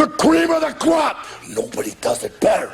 The cream of the crop! Nobody does it better.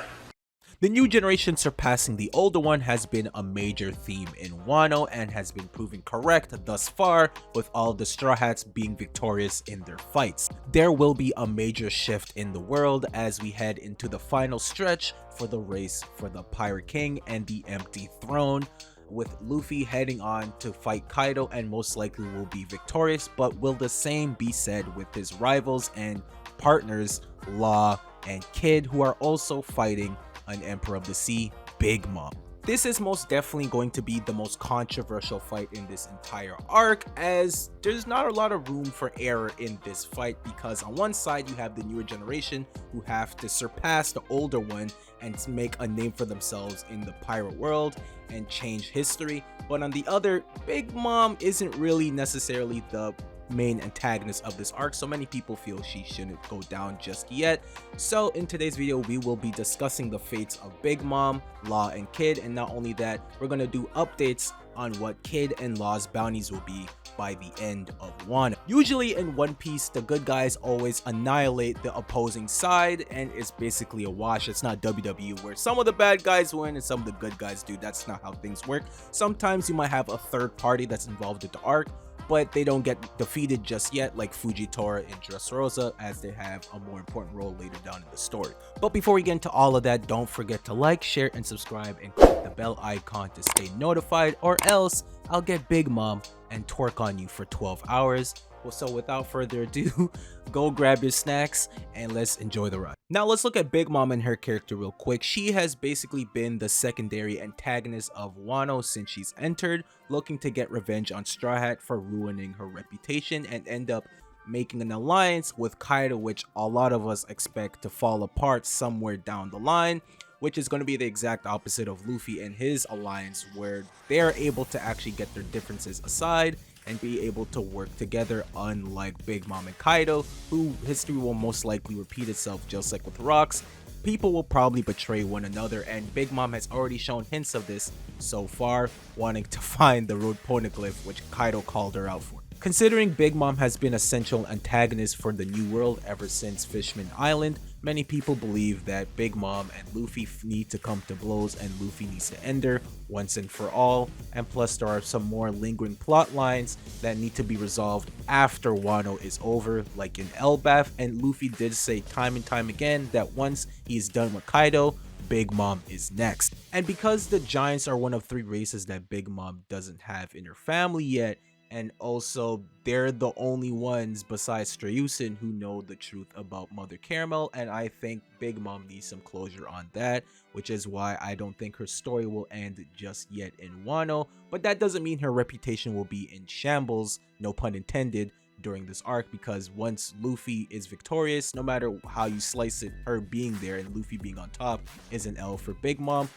The new generation surpassing the older one has been a major theme in Wano and has been proven correct thus far, with all the Straw Hats being victorious in their fights. There will be a major shift in the world as we head into the final stretch for the race for the Pirate King and the Empty Throne, with Luffy heading on to fight Kaido and most likely will be victorious, but will the same be said with his rivals and partners Law and Kid, who are also fighting an Emperor of the Sea, Big Mom. This is most definitely going to be the most controversial fight in this entire arc, as there's not a lot of room for error in this fight, because on one side you have the newer generation who have to surpass the older one and make a name for themselves in the pirate world and change history, but on the other, Big Mom isn't really necessarily the main antagonist of this arc, so many people feel she shouldn't go down just yet. So in today's video we will be discussing the fates of Big Mom, Law, and Kid, and not only that, we're gonna do updates on what Kid and Law's bounties will be by the end of Wano. Usually in One Piece, the good guys always annihilate the opposing side and it's basically a wash. It's not WWE where some of the bad guys win and some of the good guys do. That's not how things work. Sometimes you might have a third party that's involved in the arc, but they don't get defeated just yet, like Fujitora and Dressrosa, as they have a more important role later down in the story. But before we get into all of that, don't forget to like, share, and subscribe, and click the bell icon to stay notified, or else I'll get Big Mom and twerk on you for 12 hours. Well, so without further ado, go grab your snacks and let's enjoy the ride. Now let's look at Big Mom and her character real quick. She has basically been the secondary antagonist of Wano since she's entered, looking to get revenge on Straw Hat for ruining her reputation and end up making an alliance with Kaido, which a lot of us expect to fall apart somewhere down the line, which is going to be the exact opposite of Luffy and his alliance, where they're able to actually get their differences aside and be able to work together, unlike Big Mom and Kaido, who history will most likely repeat itself. Just like with rocks, people will probably betray one another, and Big Mom has already shown hints of this so far, wanting to find the road poneglyph, which Kaido called her out for. Considering Big Mom has been a central antagonist for the New World ever since Fishman Island, many people believe that Big Mom and Luffy need to come to blows and Luffy needs to end her once and for all, and plus there are some more lingering plot lines that need to be resolved after Wano is over, like in Elbaf, and Luffy did say time and time again that once he's done with Kaido, Big Mom is next. And because the Giants are one of 3 races that Big Mom doesn't have in her family yet, and also they're the only ones besides Streusen who know the truth about Mother Caramel, and I think Big Mom needs some closure on that, which is why I don't think her story will end just yet in Wano. But that doesn't mean her reputation will be in shambles, no pun intended, during this arc, because once Luffy is victorious, no matter how you slice it, her being there and Luffy being on top is an L for Big Mom.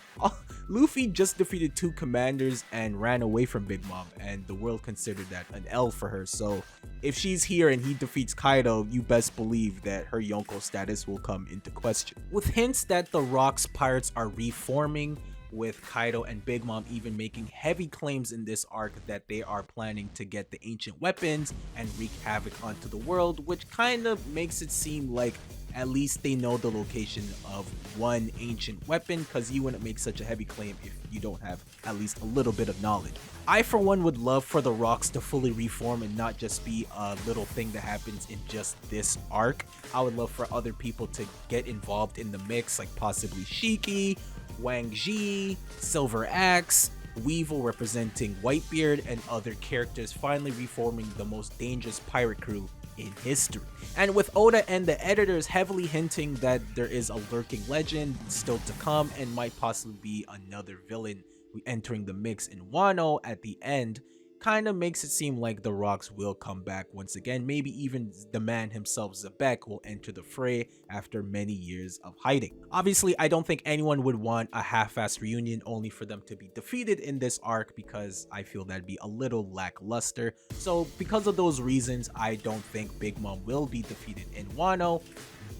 Luffy just defeated 2 commanders and ran away from Big Mom, and the world considered that an L for her. So if she's here and he defeats Kaido, you best believe that her Yonko status will come into question. With hints that the Rocks pirates are reforming, with Kaido and Big Mom even making heavy claims in this arc that they are planning to get the ancient weapons and wreak havoc onto the world, which kind of makes it seem like at least they know the location of one ancient weapon, because you wouldn't make such a heavy claim if you don't have at least a little bit of knowledge. I for one would love for the Rocks to fully reform and not just be a little thing that happens in just this arc. I would love for other people to get involved in the mix, like possibly Shiki, Wang Ji, Silver Axe, Weevil representing Whitebeard, and other characters finally reforming the most dangerous pirate crew in history. And with Oda and the editors heavily hinting that there is a lurking legend still to come and might possibly be another villain entering the mix in Wano at the end, kind of makes it seem like the Rocks will come back once again. Maybe even the man himself, Zebek, will enter the fray after many years of hiding. Obviously, I don't think anyone would want a half-assed reunion only for them to be defeated in this arc, because I feel that'd be a little lackluster. So because of those reasons, I don't think Big Mom will be defeated in Wano.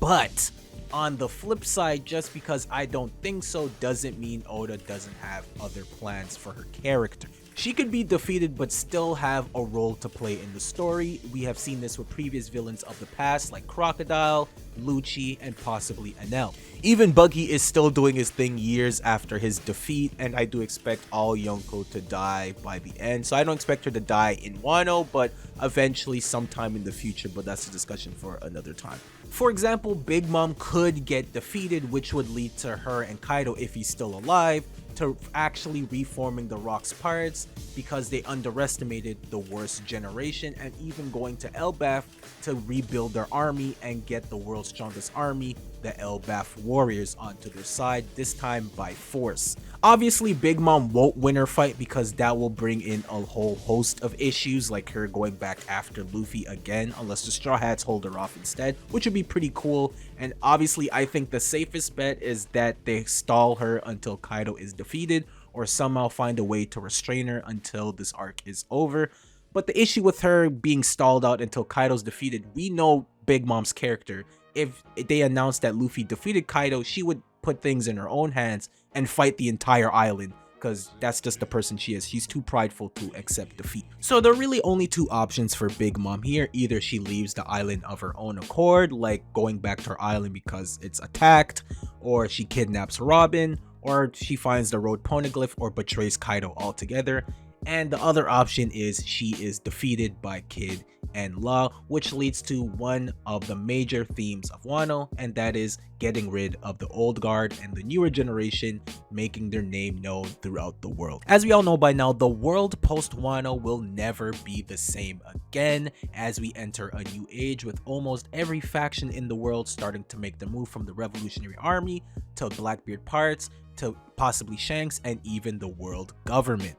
But on the flip side, just because I don't think so doesn't mean Oda doesn't have other plans for her character. She could be defeated but still have a role to play in the story. We have seen this with previous villains of the past like Crocodile, Lucci, and possibly Enel. Even Buggy is still doing his thing years after his defeat, and I do expect all Yonko to die by the end. So I don't expect her to die in Wano, but eventually sometime in the future, but that's a discussion for another time. For example, Big Mom could get defeated, which would lead to her and Kaido, if he's still alive, to actually reforming the Rock's Pirates because they underestimated the worst generation, and even going to Elbaf to rebuild their army and get the world's strongest army, the Elbaf warriors, onto their side, this time by force. Obviously, Big Mom won't win her fight because that will bring in a whole host of issues, like her going back after Luffy again, unless the Straw Hats hold her off instead, which would be pretty cool. And obviously, I think the safest bet is that they stall her until Kaido is defeated, or somehow find a way to restrain her until this arc is over. But the issue with her being stalled out until Kaido's defeated, we know Big Mom's character. If they announced that Luffy defeated Kaido, she would put things in her own hands and fight the entire island, because that's just the person she is. She's too prideful to accept defeat. So there are really only two options for Big Mom here. Either she leaves the island of her own accord, like going back to her island because it's attacked, or she kidnaps Robin, or she finds the road poneglyph, or betrays Kaido altogether. And the other option is she is defeated by Kid and Law, which leads to one of the major themes of Wano, and that is getting rid of the old guard and the newer generation, making their name known throughout the world. As we all know by now, the world post Wano will never be the same again, as we enter a new age with almost every faction in the world starting to make the move from the Revolutionary Army to Blackbeard Pirates to possibly Shanks and even the world government.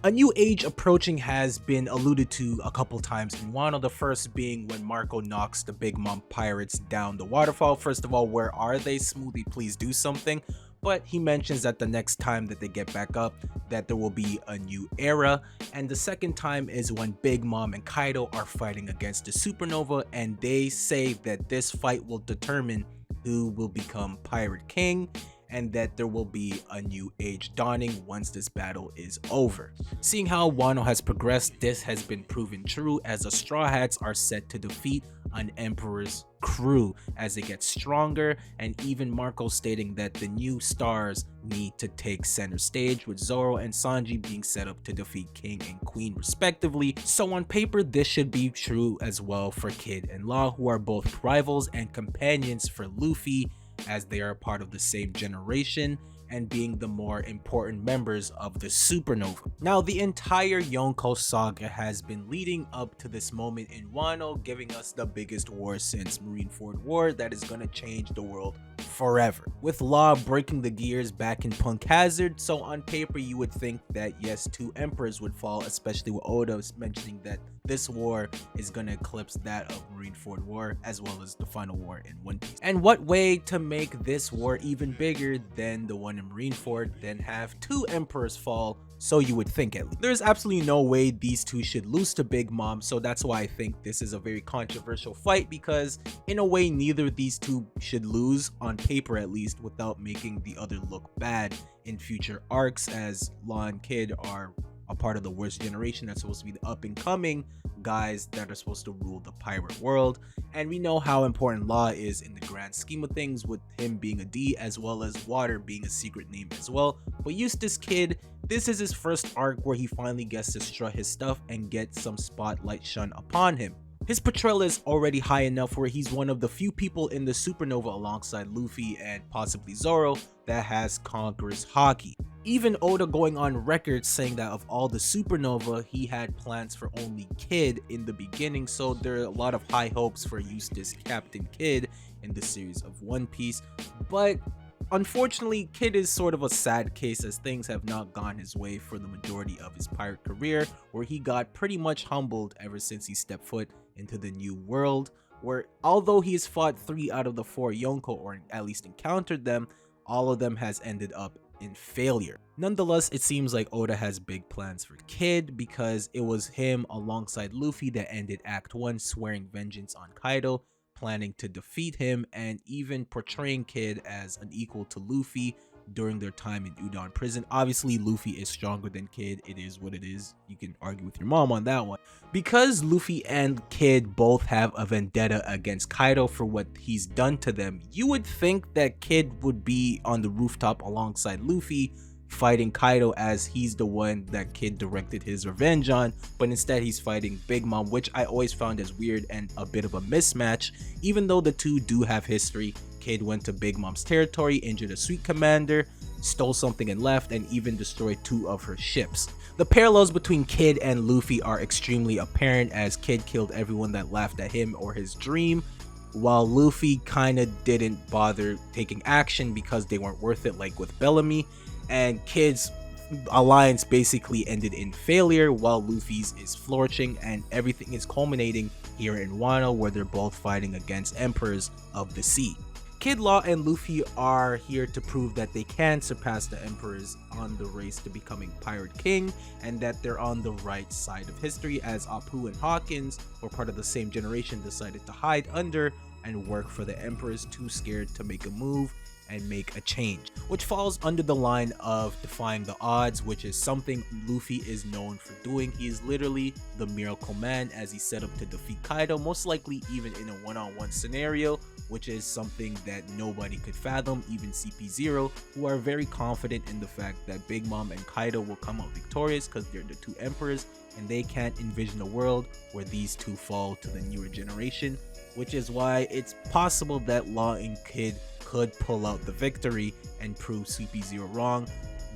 A new age approaching has been alluded to a couple times in Wano, the first being when Marco knocks the Big Mom pirates down the waterfall. First of all, where are they? Smoothie, please do something. But he mentions that the next time that they get back up, that there will be a new era. And the second time is when Big Mom and Kaido are fighting against the Supernova, and they say that this fight will determine who will become Pirate King, and that there will be a new age dawning once this battle is over. Seeing how Wano has progressed, this has been proven true, as the Straw Hats are set to defeat an Emperor's crew as they get stronger, and even Marco stating that the new stars need to take center stage, with Zoro and Sanji being set up to defeat King and Queen respectively. So on paper, this should be true as well for Kid and Law, who are both rivals and companions for Luffy, as they are part of the same generation and being the more important members of the Supernova. Now, the entire Yonko saga has been leading up to this moment in Wano, giving us the biggest war since Marineford War that is going to change the world forever, with Law breaking the gears back in Punk Hazard. So on paper, you would think that yes, two emperors would fall, especially with Oda mentioning that this war is going to eclipse that of Marineford War, as well as the final war in One Piece. And what way to make this war even bigger than the one in Marineford than have two emperors fall? So you would think, at least. There's absolutely no way these two should lose to Big Mom, so that's why I think this is a very controversial fight, because in a way neither of these two should lose, on paper at least, without making the other look bad in future arcs, as Law and Kid are a part of the worst generation that's supposed to be the up and coming guys that are supposed to rule the pirate world. And we know how important Law is in the grand scheme of things, with him being a D as well as Water being a secret name as well. But Eustass Kid, this is his first arc where he finally gets to strut his stuff and get some spotlight shone upon him. His portrayal is already high enough where he's one of the few people in the Supernova alongside Luffy and possibly Zoro that has Conqueror's Haki. Even Oda going on record saying that of all the Supernova, he had plans for only Kid in the beginning, so there are a lot of high hopes for Eustass Captain Kid in the series of One Piece. But unfortunately, Kid is sort of a sad case, as things have not gone his way for the majority of his pirate career, where he got pretty much humbled ever since he stepped foot into the new world, where although he has fought 3 out of the 4 Yonko, or at least encountered them, all of them has ended up in failure. Nonetheless, it seems like Oda has big plans for Kid, because it was him alongside Luffy that ended Act 1 swearing vengeance on Kaido, planning to defeat him, and even portraying Kid as an equal to Luffy, during their time in Udon prison. Obviously, Luffy is stronger than Kid. It is what it is. You can argue with your mom on that one. Because Luffy and Kid both have a vendetta against Kaido for what he's done to them, you would think that Kid would be on the rooftop alongside Luffy fighting Kaido, as he's the one that Kid directed his revenge on, but instead he's fighting Big Mom, which I always found as weird and a bit of a mismatch. Even though the two do have history, Kid went to Big Mom's territory, injured a sweet commander, stole something and left, and even destroyed 2 of her ships. The parallels between Kid and Luffy are extremely apparent, as Kid killed everyone that laughed at him or his dream, while Luffy kinda didn't bother taking action because they weren't worth it, like with Bellamy, and Kid's alliance basically ended in failure while Luffy's is flourishing, and everything is culminating here in Wano, where they're both fighting against emperors of the sea. Kid Law and Luffy are here to prove that they can surpass the emperors on the race to becoming Pirate King, and that they're on the right side of history, as Apu and Hawkins, who are part of the same generation, decided to hide under and work for the emperors, too scared to make a move and make a change, which falls under the line of defying the odds, which is something Luffy is known for doing. He is literally the miracle man, as he set up to defeat Kaido, most likely even in a one-on-one scenario, which is something that nobody could fathom, even CP0, who are very confident in the fact that Big Mom and Kaido will come out victorious because they're the 2 emperors, and they can't envision a world where these 2 fall to the newer generation, which is why it's possible that Law and Kid could pull out the victory and prove CP0 wrong,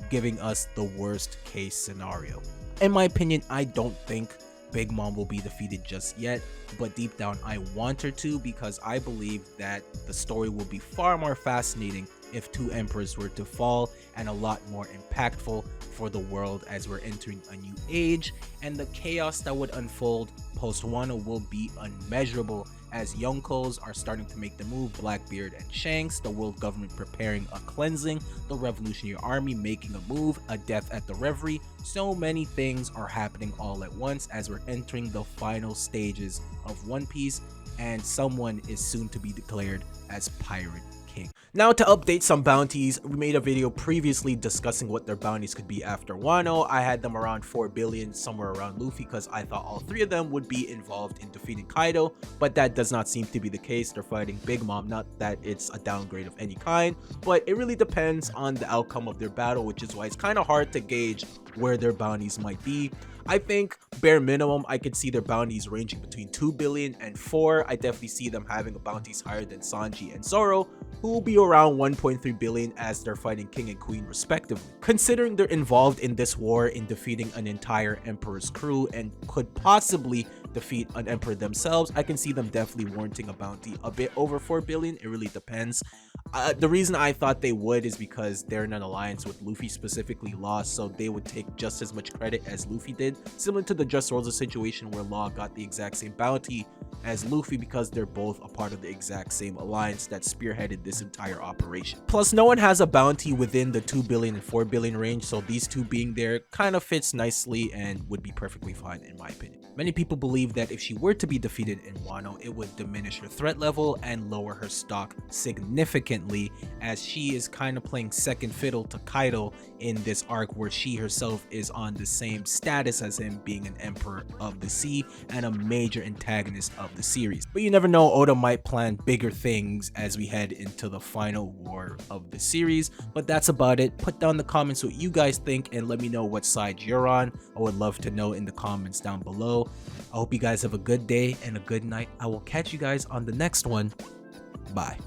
giving us the worst case scenario. In my opinion, I don't think Big Mom will be defeated just yet, but deep down I want her to, because I believe that the story will be far more fascinating if 2 emperors were to fall, and a lot more impactful for the world as we're entering a new age, and the chaos that would unfold post Wano will be unmeasurable, as Yonkos are starting to make the move, Blackbeard and Shanks, the world government preparing a cleansing, the Revolutionary Army making a move, a death at the Reverie. So many things are happening all at once as we're entering the final stages of One Piece, and someone is soon to be declared as Pirate King. Now, to update some bounties, we made a video previously discussing what their bounties could be after Wano. I had them around 4 billion, somewhere around Luffy, because I thought all 3 of them would be involved in defeating Kaido, but that does not seem to be the case. They're fighting Big Mom, not that it's a downgrade of any kind, but it really depends on the outcome of their battle, which is why it's kind of hard to gauge where their bounties might be. I think bare minimum, I could see their bounties ranging between 2 billion and 4. I definitely see them having bounties higher than Sanji and Zoro, who will be around 1.3 billion as they're fighting King and Queen respectively. Considering they're involved in this war in defeating an entire Emperor's crew and could possibly defeat an Emperor themselves, I can see them definitely warranting a bounty a bit over 4 billion. It really depends. The reason I thought they would is because they're in an alliance with Luffy, specifically Law, so they would take just as much credit as Luffy did, similar to the Just Rosa situation where Law got the exact same bounty as Luffy because they're both a part of the exact same alliance that spearheaded this entire operation. Plus, no one has a bounty within the 2 billion and 4 billion range, so these 2 being there kind of fits nicely and would be perfectly fine in my opinion. Many people believe that if she were to be defeated in Wano, it would diminish her threat level and lower her stock significantly, as she is kind of playing second fiddle to Kaido in this arc, where she herself is on the same status as him, being an emperor of the sea and a major antagonist of the series. But you never know, Oda might plan bigger things as we head into the final war of the series. But that's about it. Put down in the comments what you guys think and let me know what side you're on. I would love to know in the comments down below. I hope you guys have a good day and a good night. I will catch you guys on the next one. Bye.